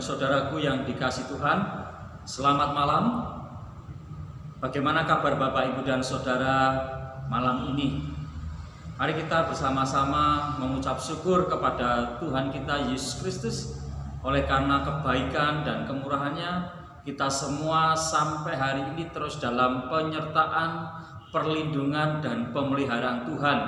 saudaraku yang dikasihi Tuhan, selamat malam. Bagaimana kabar Bapak, Ibu, dan Saudara malam ini? Mari kita bersama-sama mengucap syukur kepada Tuhan kita Yesus Kristus. Oleh karena kebaikan dan kemurahannya, kita semua sampai hari ini terus dalam penyertaan, perlindungan, dan pemeliharaan Tuhan.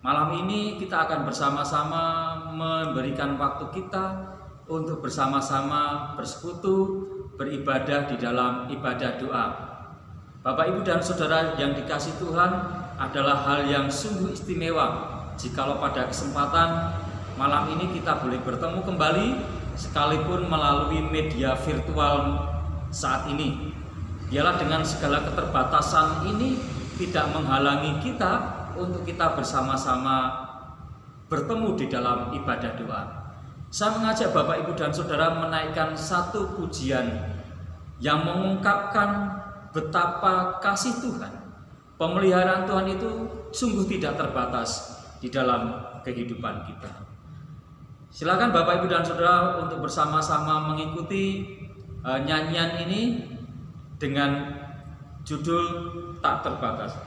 Malam ini kita akan bersama-sama memberikan waktu kita untuk bersama-sama bersekutu, beribadah di dalam ibadah doa. Bapak, Ibu, dan Saudara yang dikasihi Tuhan, adalah hal yang sungguh istimewa jikalau pada kesempatan malam ini kita boleh bertemu kembali sekalipun melalui media virtual saat ini. Biarlah dengan segala keterbatasan ini tidak menghalangi kita untuk kita bersama-sama bertemu di dalam ibadah doa. Saya mengajak Bapak, Ibu, dan Saudara menaikkan satu pujian yang mengungkapkan betapa kasih Tuhan, pemeliharaan Tuhan itu sungguh tidak terbatas di dalam kehidupan kita. Silakan Bapak, Ibu, dan Saudara untuk bersama-sama mengikuti nyanyian ini dengan judul Tak Terbatas.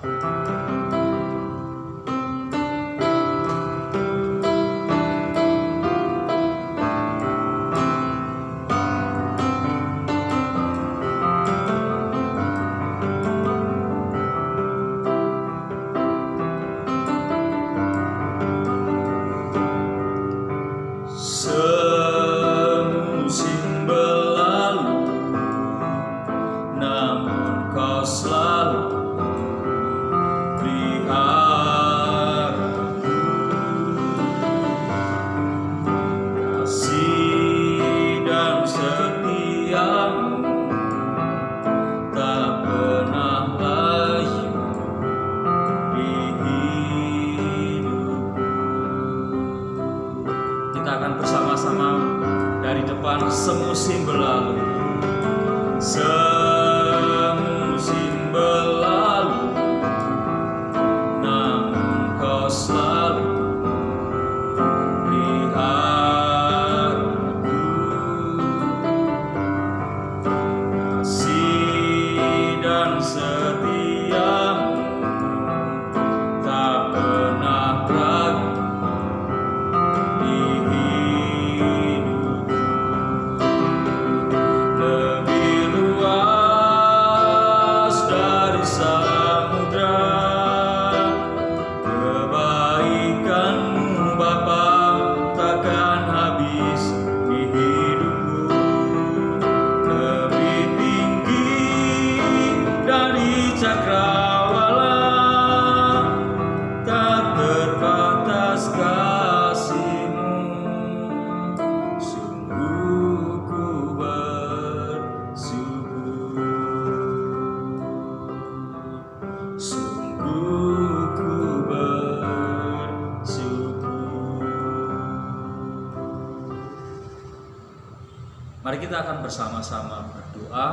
Semusim berlalu, semusim berlalu, namun Kau selalu peliharaku. Kasih dan setiamu tak pernah ragu di hidupku. Mari kita akan bersama-sama berdoa,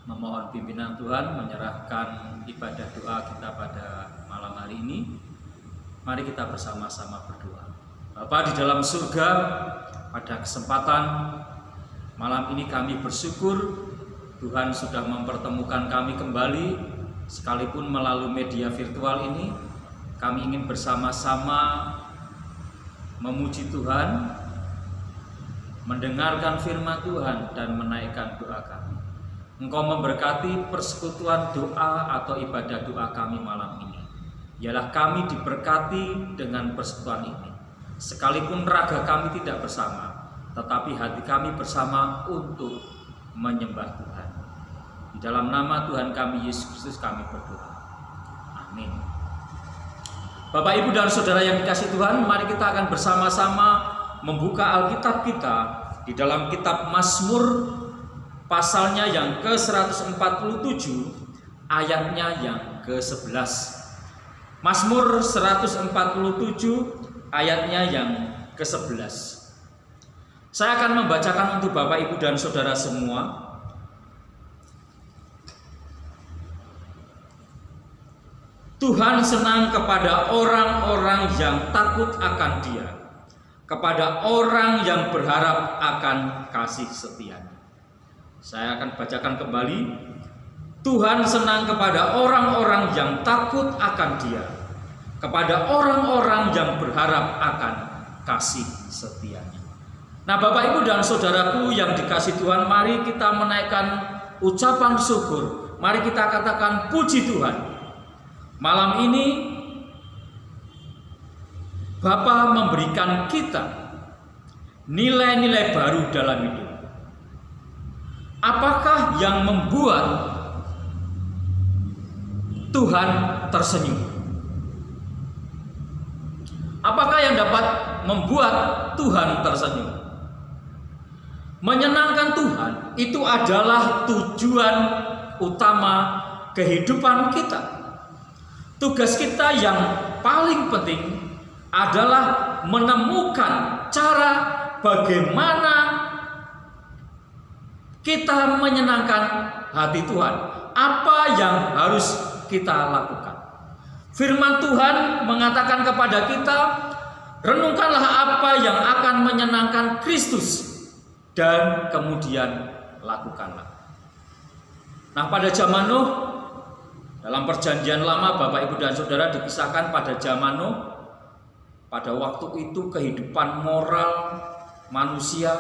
memohon pimpinan Tuhan, menyerahkan ibadah doa kita pada malam hari ini. Mari kita bersama-sama berdoa. Bapa di dalam surga, pada kesempatan malam ini kami bersyukur Tuhan sudah mempertemukan kami kembali, sekalipun melalui media virtual ini. Kami ingin bersama-sama memuji Tuhan, mendengarkan firman Tuhan, dan menaikkan doa kami. Engkau memberkati persekutuan doa atau ibadah doa kami malam ini. Ialah kami diberkati dengan persekutuan ini. Sekalipun raga kami tidak bersama, tetapi hati kami bersama untuk menyembah Tuhan. Di dalam nama Tuhan kami Yesus Kristus kami berdoa. Amin. Bapak, Ibu, dan Saudara yang dikasihi Tuhan, mari kita akan bersama-sama membuka Alkitab kita di dalam kitab Mazmur, pasalnya yang ke-147, ayatnya yang ke-11. Mazmur 147 ayatnya yang ke-11. Saya akan membacakan untuk Bapak, Ibu, dan Saudara semua. Tuhan senang kepada orang-orang yang takut akan Dia, kepada orang yang berharap akan kasih setia-Nya. Saya akan bacakan kembali. Tuhan senang kepada orang-orang yang takut akan Dia, kepada orang-orang yang berharap akan kasih setia-Nya. Nah, Bapak, Ibu, dan saudaraku yang dikasih Tuhan, mari kita menaikkan ucapan syukur. Mari kita katakan puji Tuhan. Malam ini Bapa memberikan kita nilai-nilai baru dalam hidup. Apakah yang membuat Tuhan tersenyum? Apakah yang dapat membuat Tuhan tersenyum? Menyenangkan Tuhan itu adalah tujuan utama kehidupan kita. Tugas kita yang paling penting adalah menemukan cara bagaimana kita menyenangkan hati Tuhan. Apa yang harus kita lakukan? Firman Tuhan mengatakan kepada kita, renungkanlah apa yang akan menyenangkan Kristus dan kemudian lakukanlah. Nah, pada zaman Nuh, dalam perjanjian lama, Bapak, Ibu, dan Saudara, dikisahkan pada zaman Nuh, pada waktu itu kehidupan moral manusia,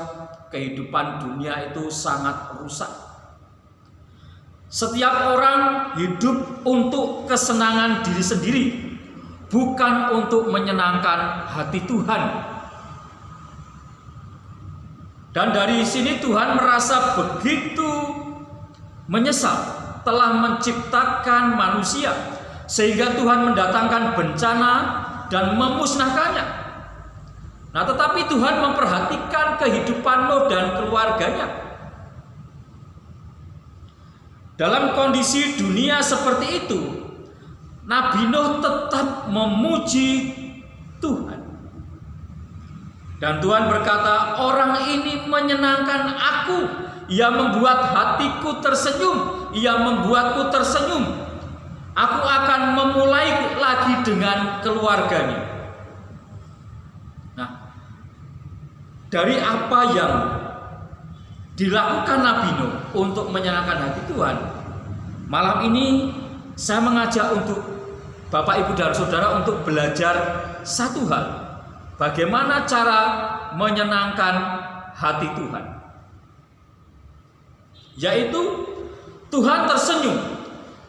kehidupan dunia itu sangat rusak. Setiap orang hidup untuk kesenangan diri sendiri, bukan untuk menyenangkan hati Tuhan. Dan dari sini Tuhan merasa begitu menyesal telah menciptakan manusia, sehingga Tuhan mendatangkan bencana dan memusnahkannya. Nah, tetapi Tuhan memperhatikan kehidupan Nuh dan keluarganya. Dalam kondisi dunia seperti itu, Nabi Nuh tetap memuji Tuhan. Dan Tuhan berkata, orang ini menyenangkan aku, ia membuat hatiku tersenyum, ia membuatku tersenyum. Aku akan memulai lagi dengan keluarganya. Nah, dari apa yang dilakukan Nabi Nuh untuk menyenangkan hati Tuhan, malam ini saya mengajak untuk Bapak, Ibu, dan Saudara untuk belajar satu hal. Bagaimana cara menyenangkan hati Tuhan? Yaitu Tuhan tersenyum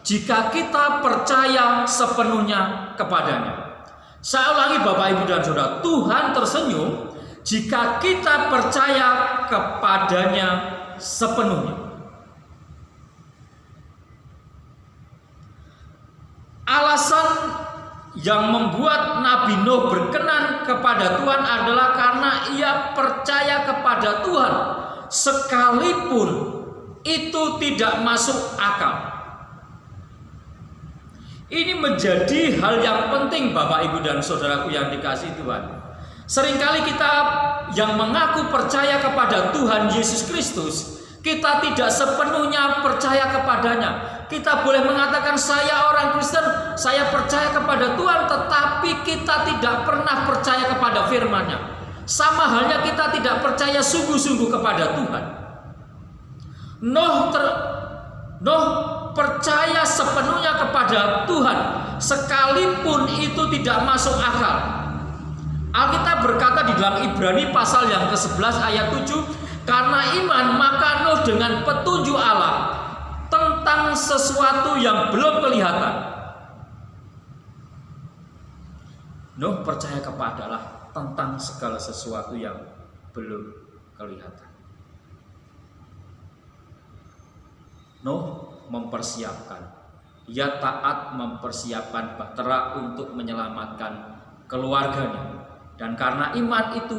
jika kita percaya sepenuhnya kepadanya. Saya ulangi, Bapak, Ibu, dan Saudara, Tuhan tersenyum jika kita percaya kepadanya sepenuhnya. Alasan yang membuat Nabi Nuh berkenan kepada Tuhan adalah karena ia percaya kepada Tuhan, sekalipun itu tidak masuk akal. Ini menjadi hal yang penting, Bapak, Ibu, dan Saudaraku yang dikasihi Tuhan. Seringkali kita yang mengaku percaya kepada Tuhan Yesus Kristus, kita tidak sepenuhnya percaya kepadanya. Kita boleh mengatakan saya orang Kristen, saya percaya kepada Tuhan, tetapi kita tidak pernah percaya kepada firman-Nya. Sama halnya kita tidak percaya sungguh-sungguh kepada Tuhan. Nuh percaya sepenuhnya kepada Tuhan, sekalipun itu tidak masuk akal. Alkitab berkata di dalam Ibrani pasal yang ke-11 ayat 7, karena iman maka Nuh dengan petunjuk Allah tentang sesuatu yang belum kelihatan. Nuh percaya kepada Allah tentang segala sesuatu yang belum kelihatan. Nuh mempersiapkan, ia taat mempersiapkan bahtera untuk menyelamatkan keluarganya. Dan karena iman itu,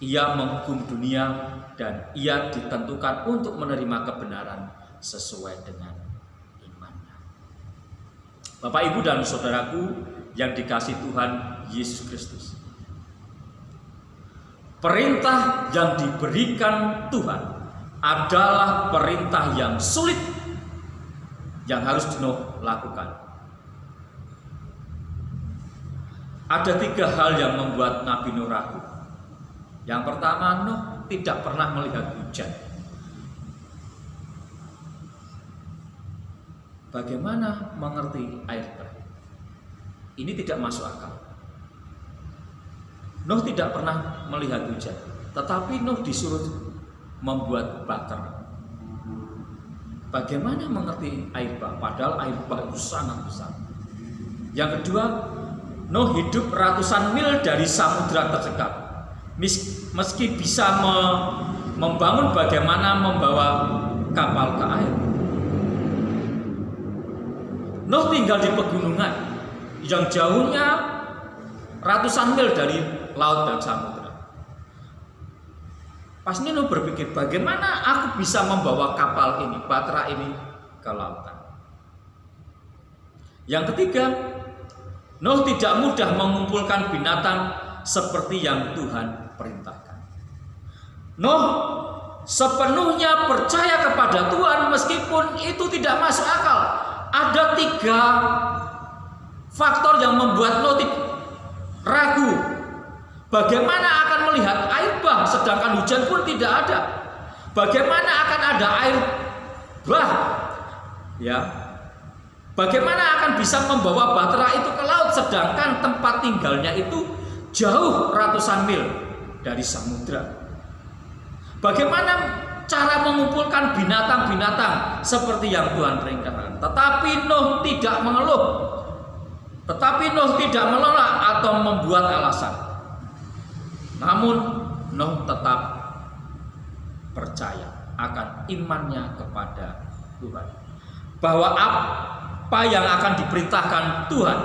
ia menghukum dunia dan ia ditentukan untuk menerima kebenaran sesuai dengan imannya. Bapak, Ibu, dan Saudaraku yang dikasihi Tuhan Yesus Kristus, perintah yang diberikan Tuhan adalah perintah yang sulit yang harus Nuh lakukan. Ada 3 hal yang membuat Nabi Nuh ragu. Yang pertama, Nuh tidak pernah melihat hujan. Bagaimana mengerti air bah? Ini tidak masuk akal. Nuh tidak pernah melihat hujan, tetapi Nuh disuruh membuat bakar. Bagaimana mengerti air bah? Padahal air bah itu sangat besar. Yang kedua, Nuh hidup ratusan mil dari samudra terdekat. Meski bisa membangun bagaimana membawa kapal ke air. Nuh tinggal di pegunungan yang jauhnya ratusan mil dari laut dan samudra. Pas ini Nuh berpikir, bagaimana aku bisa membawa kapal ini, bahtera ini ke lautan. Yang ketiga, Nuh tidak mudah mengumpulkan binatang seperti yang Tuhan perintahkan. Nuh sepenuhnya percaya kepada Tuhan meskipun itu tidak masuk akal. Ada 3 faktor yang membuat Nuh ragu. Bagaimana akan melihat air bah sedangkan hujan pun tidak ada? Bagaimana akan ada air bah? Ya. Bagaimana akan bisa membawa bahtera itu ke laut sedangkan tempat tinggalnya itu jauh ratusan mil dari samudra? Bagaimana cara mengumpulkan binatang-binatang seperti yang Tuhan perintahkan? Tetapi Nuh tidak mengeluh. Tetapi Nuh tidak menolak atau membuat alasan. Namun Nuh tetap percaya akan imannya kepada Tuhan, bahwa apa yang akan diperintahkan Tuhan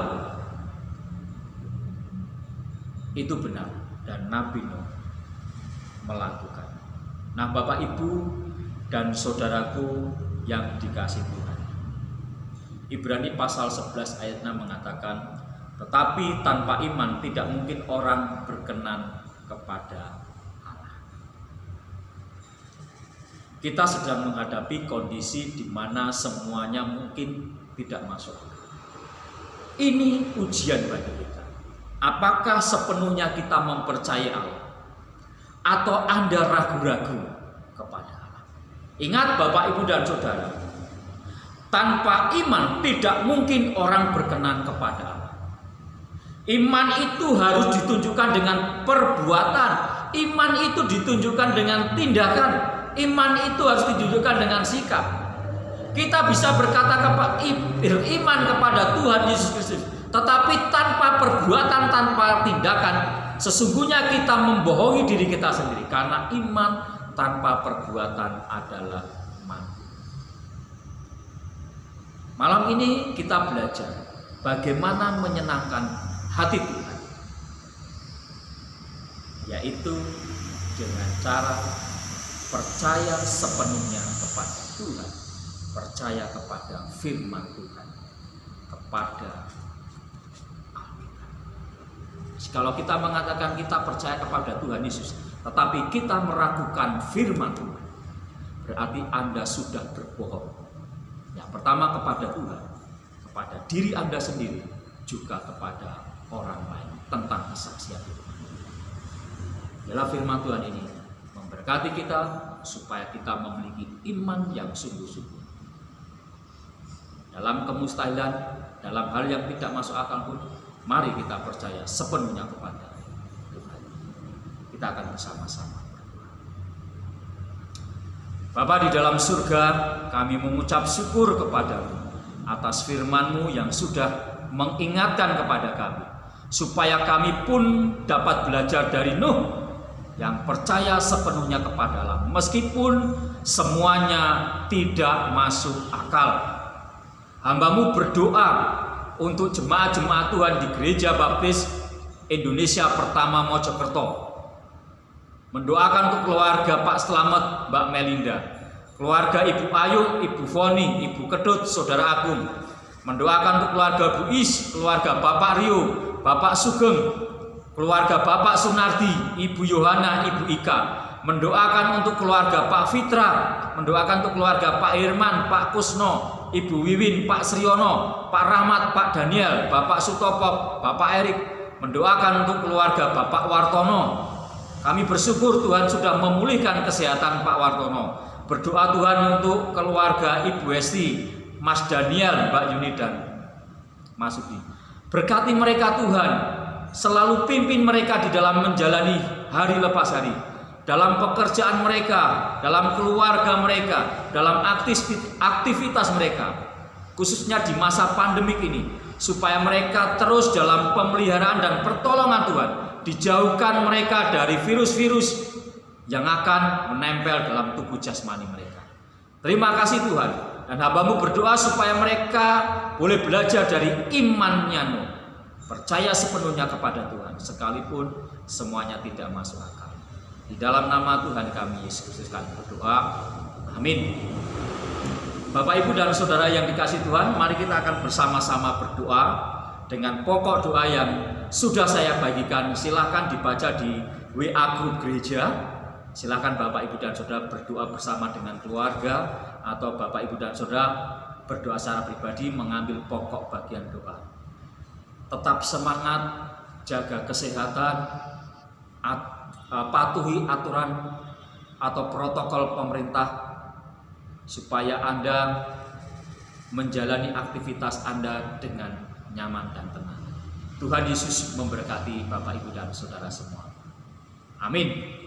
itu benar dan Nabi Nuh melakukan. Nah, Bapak, Ibu, dan saudaraku yang dikasihi Tuhan, Ibrani pasal 11 ayat 6 mengatakan, tetapi tanpa iman tidak mungkin orang berkenan kepada Allah. Kita sedang menghadapi kondisi di mana semuanya mungkin tidak masuk. Ini ujian bagi kita. Apakah sepenuhnya kita mempercayai Allah? Atau Anda ragu-ragu kepada Allah? Ingat Bapak, Ibu, dan Saudara, tanpa iman tidak mungkin orang berkenan kepada Allah. Iman itu harus ditunjukkan dengan perbuatan. Iman itu ditunjukkan dengan tindakan. Iman itu harus ditunjukkan dengan sikap. Kita bisa berkata beriman kepada Tuhan Yesus Kristus, tetapi tanpa perbuatan, tanpa tindakan, sesungguhnya kita membohongi diri kita sendiri, karena iman tanpa perbuatan adalah mati. Malam ini kita belajar bagaimana menyenangkan hati Tuhan, yaitu dengan cara percaya sepenuhnya kepada Tuhan, percaya kepada firman Tuhan, kepada kalau kita mengatakan kita percaya kepada Tuhan Yesus, tetapi kita meragukan firman Tuhan, berarti Anda sudah berbohong. Yang pertama kepada Tuhan, kepada diri Anda sendiri, juga kepada orang lain tentang kesaksian itu. Dalam firman Tuhan ini memberkati kita supaya kita memiliki iman yang sungguh-sungguh. Dalam kemustahilan, dalam hal yang tidak masuk akal pun, mari kita percaya sepenuhnya kepada Tuhan. Kita akan bersama-sama berdoa. Bapa di dalam surga, kami mengucap syukur kepadamu atas firman-Mu yang sudah mengingatkan kepada kami, supaya kami pun dapat belajar dari Nuh yang percaya sepenuhnya kepada Allah, meskipun semuanya tidak masuk akal. Hamba-Mu berdoa untuk jemaat-jemaat Tuhan di Gereja Baptis Indonesia Pertama Mojokerto, mendoakan untuk keluarga Pak Slamet, Mbak Melinda, keluarga Ibu Ayu, Ibu Foni, Ibu Kedut, Saudara Agung, mendoakan untuk keluarga Bu Is, keluarga Bapak Rio, Bapak Sugeng, keluarga Bapak Sunardi, Ibu Yohana, Ibu Ika, mendoakan untuk keluarga Pak Fitra, mendoakan untuk keluarga Pak Irman, Pak Kusno, Ibu Wiwin, Pak Sriono, Pak Rahmat, Pak Daniel, Bapak Sutopo, Bapak Erik, mendoakan untuk keluarga Bapak Wartono, Kami bersyukur Tuhan sudah memulihkan kesehatan Pak Wartono. Berdoa Tuhan untuk keluarga Ibu Esti, Mas Daniel, Mbak Yuni dan Mas Udi. Berkati mereka Tuhan, selalu pimpin mereka di dalam menjalani hari lepas hari, dalam pekerjaan mereka, dalam keluarga mereka, dalam aktivitas mereka, khususnya di masa pandemik ini, supaya mereka terus dalam pemeliharaan dan pertolongan Tuhan. Dijauhkan mereka dari virus-virus yang akan menempel dalam tubuh jasmani mereka. Terima kasih Tuhan, dan hamba-Mu berdoa supaya mereka boleh belajar dari imannya Nuh, percaya sepenuhnya kepada Tuhan sekalipun semuanya tidak masuk akal. Di dalam nama Tuhan kami Yesus Kristus kami berdoa, amin. Bapak, Ibu, dan Saudara yang dikasihi Tuhan, mari kita akan bersama-sama berdoa dengan pokok doa yang sudah saya bagikan. Silahkan dibaca di WA grup gereja. Silahkan Bapak, Ibu, dan Saudara berdoa bersama dengan keluarga, atau Bapak, Ibu, dan Saudara berdoa secara pribadi mengambil pokok bagian doa. Tetap semangat, jaga kesehatan, patuhi aturan atau protokol pemerintah supaya Anda menjalani aktivitas Anda dengan nyaman dan tenang. Tuhan Yesus memberkati Bapak, Ibu, dan Saudara semua. Amin.